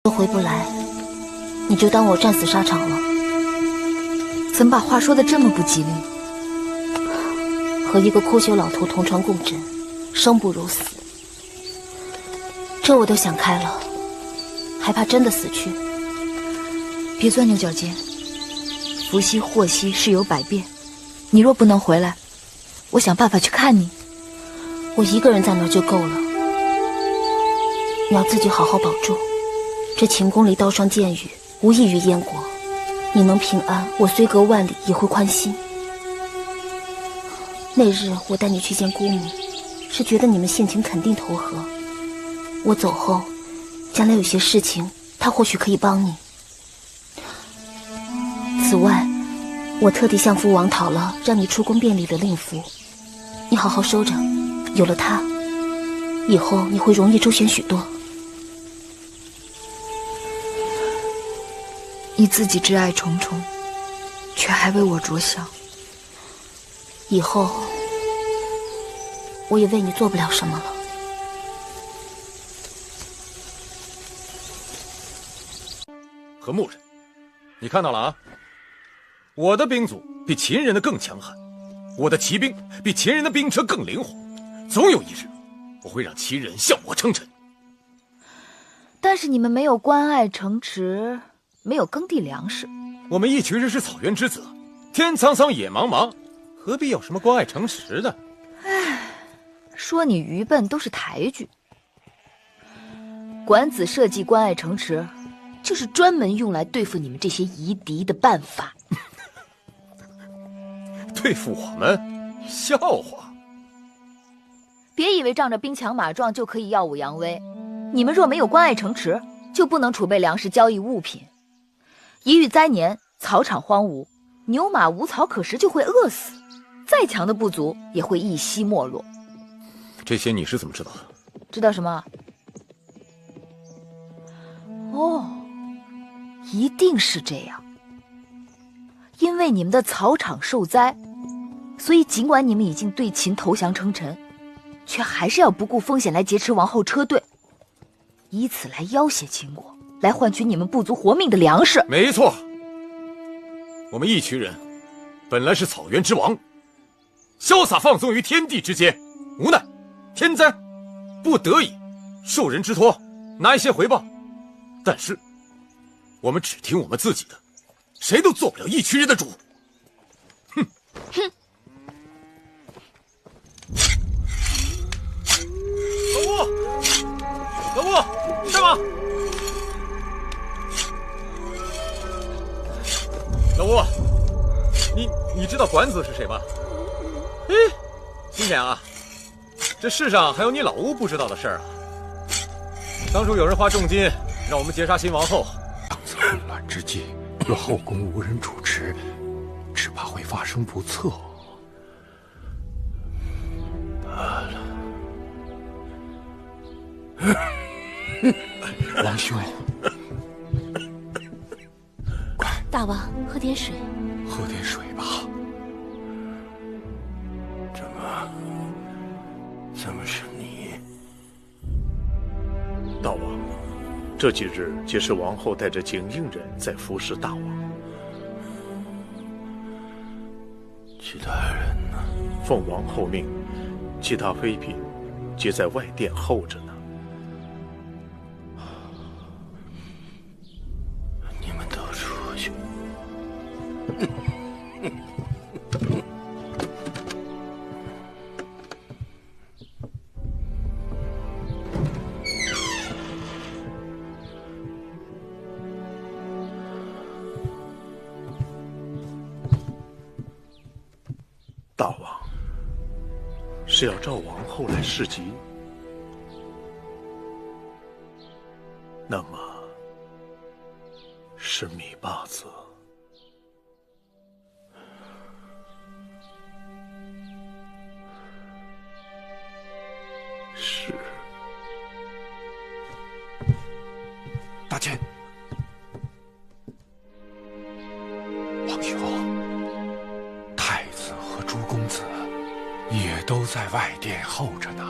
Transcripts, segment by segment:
都回不来，你就当我战死沙场了。怎么把话说得这么不吉利？和一个枯朽老头同床共枕，生不如死。这我都想开了，还怕真的死去？别钻牛角尖。福兮祸兮，事有百变。你若不能回来，我想办法去看你。我一个人在那儿就够了。你要自己好好保重。这秦宫里刀霜剑雨，无异于燕国。你能平安，我虽隔万里也会宽心。那日我带你去见姑母，是觉得你们性情肯定投合。我走后，将来有些事情，她或许可以帮你。此外，我特地向父王讨了让你出宫便礼的令符，你好好收着。有了它，以后你会容易周旋许多。你自己挚爱重重，却还为我着想。以后我也为你做不了什么了。何牧人，你看到了啊？我的兵组比秦人的更强悍，我的骑兵比秦人的兵车更灵活。总有一日，我会让秦人向我称臣。但是你们没有关爱城池，没有耕地粮食。我们一群人是草原之子，天苍苍，野茫茫，何必有什么关爱城池的？唉，说你愚笨都是抬举。管子设计关爱城池，就是专门用来对付你们这些夷狄的办法。对付我们？笑话！别以为仗着兵强马壮就可以耀武扬威。你们若没有关爱城池，就不能储备粮食交易物品。一遇灾年，草场荒芜，牛马无草可食，就会饿死。再强的部族也会一夕没落。这些你是怎么知道的？知道什么？哦，一定是这样。因为你们的草场受灾，所以尽管你们已经对秦投降称臣，却还是要不顾风险来劫持王后车队，以此来要挟秦国，来换取你们部族活命的粮食。没错，我们一群人本来是草原之王，潇洒放纵于天地之间，无奈天灾，不得已受人之托，拿一些回报。但是我们只听我们自己的，谁都做不了一群人的主。哼哼！老吴，干嘛？老吴，你知道管子是谁吗？哎，今天啊，这世上还有你老吴不知道的事儿啊。当初有人花重金让我们劫杀新王后，当此混乱之际，若后宫无人主持，只怕会发生不测。罢了。王兄，快，大王，喝点水。喝点水吧。怎么是你？大王，这几日皆是王后带着景应人在服侍大王。其他人呢？奉王后命，其他妃嫔皆在外殿候着呢。你们都出去。大王是要召王后来侍疾，那么是芈八子。是。大千，王兄，太子和朱公子也都在外殿候着呢。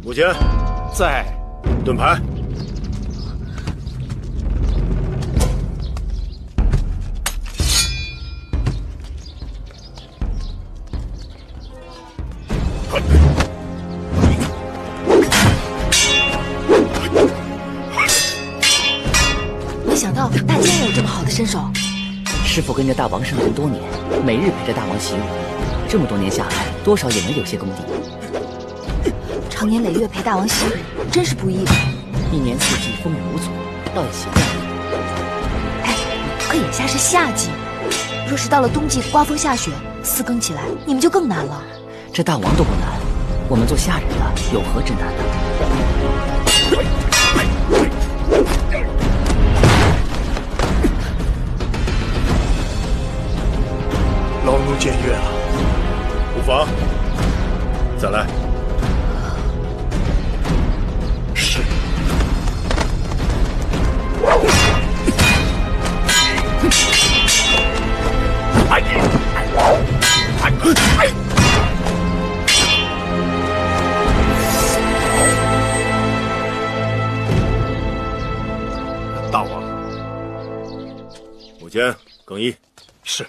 武坚，在。盾牌。没想到大坚也有这么好的身手。师傅跟着大王生存多年，每日陪着大王习武，这么多年下来，多少也能有些功底。常年累月陪大王习武，真是不易。一年四季风雨无阻，倒也习惯了。哎，可眼下是夏季，若是到了冬季刮风下雪，四更起来，你们就更难了。这大王都不难，我们做下人的有何之难呢？老奴僭越了，无妨。再来。是。大王，武坚更衣。是。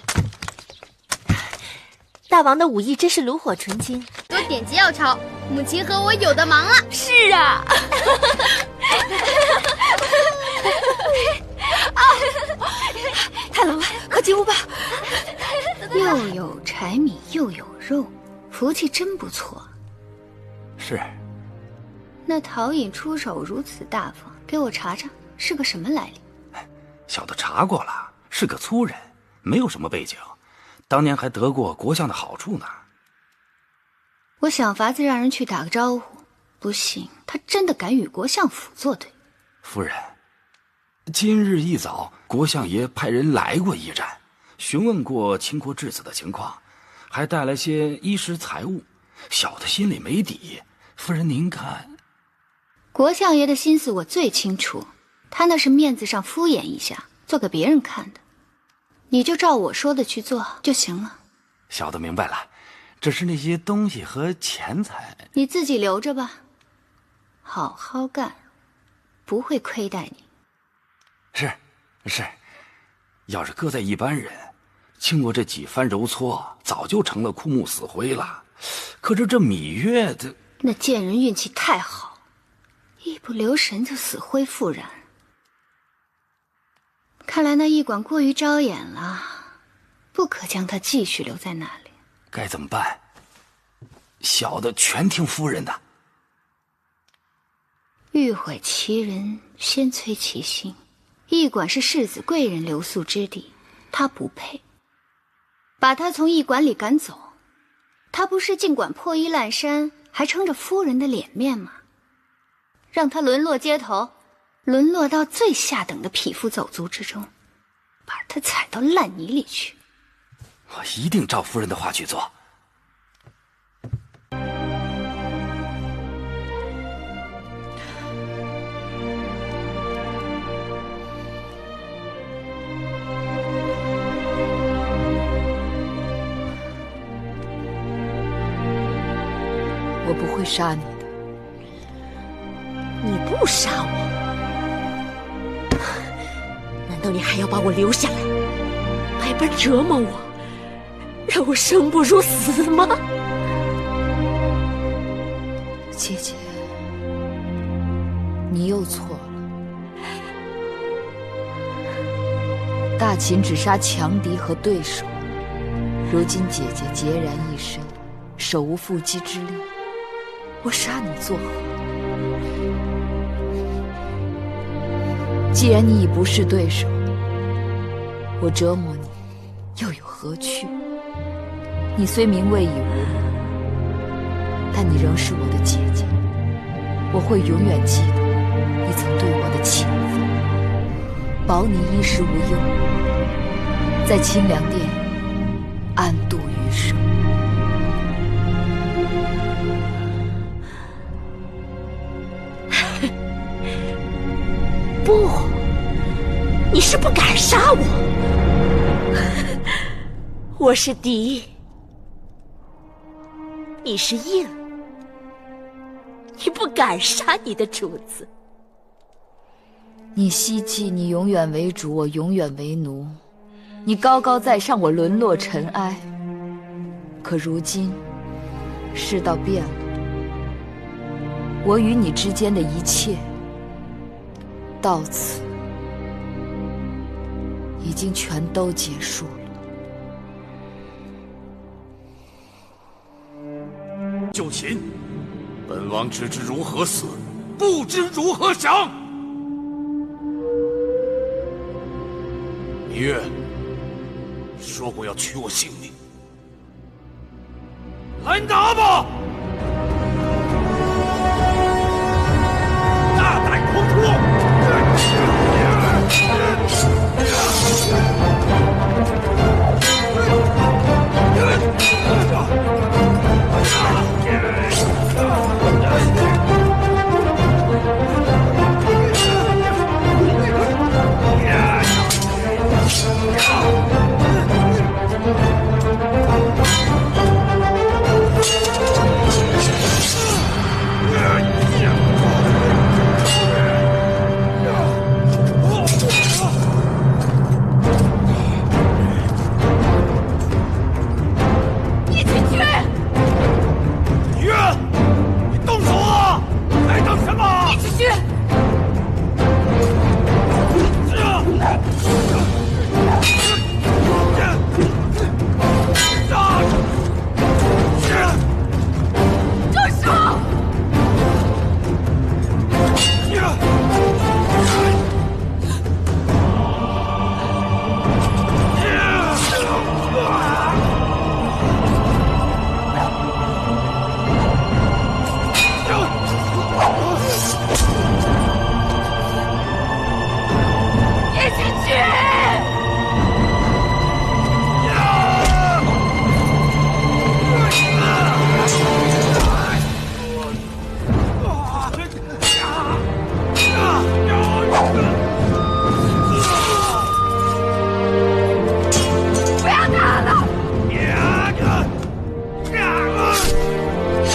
大王的武艺真是炉火纯青，多点击要抄，母亲和我有的忙了。是啊。太冷了，快进屋吧。又有柴米又有肉，福气真不错。是。那陶尹出手如此大方，给我查查是个什么来历？小的查过了，是个粗人，没有什么背景，当年还得过国相的好处呢。我想法子让人去打个招呼，不信他真的敢与国相府作对。夫人，今日一早，国相爷派人来过驿站，询问过秦国质子的情况，还带来些衣食财物，小的心里没底。夫人您看。国相爷的心思我最清楚，他那是面子上敷衍一下，做给别人看的。你就照我说的去做就行了。小的明白了，只是那些东西和钱财，你自己留着吧，好好干，不会亏待你。是，要是搁在一般人，经过这几番揉搓，早就成了枯木死灰了。可是这芈月的那贱人运气太好，一不留神就死灰复燃。看来那驿馆过于招眼了，不可将他继续留在那里。该怎么办？小的全听夫人的。欲毁其人，先摧其心。驿馆是世子贵人留宿之地，他不配。把他从驿馆里赶走，他不是尽管破衣烂衫，还撑着夫人的脸面吗？让他沦落街头，沦落到最下等的匹夫走卒之中，把他踩到烂泥里去。我一定照夫人的话去做。我不会杀你的。你不杀我，难道你还要把我留下来，百般折磨我，让我生不如死吗？姐姐，你又错了。大秦只杀强敌和对手，如今姐姐孑然一身，手无缚鸡之力，我杀你作何？既然你已不是对手，我折磨你又有何趣？你虽名位已无了，但你仍是我的姐姐，我会永远记得你曾对我的情分，保你衣食无忧，在清凉殿安度余生。不，你是不敢杀我。我是敌，你是印，你不敢杀你的主子。你希冀你永远为主，我永远为奴；你高高在上，我沦落尘埃。可如今，世道变了，我与你之间的一切，到此已经全都结束了。就擒！本王只知如何死，不知如何降。芈月说过要取我性命，来拿吧！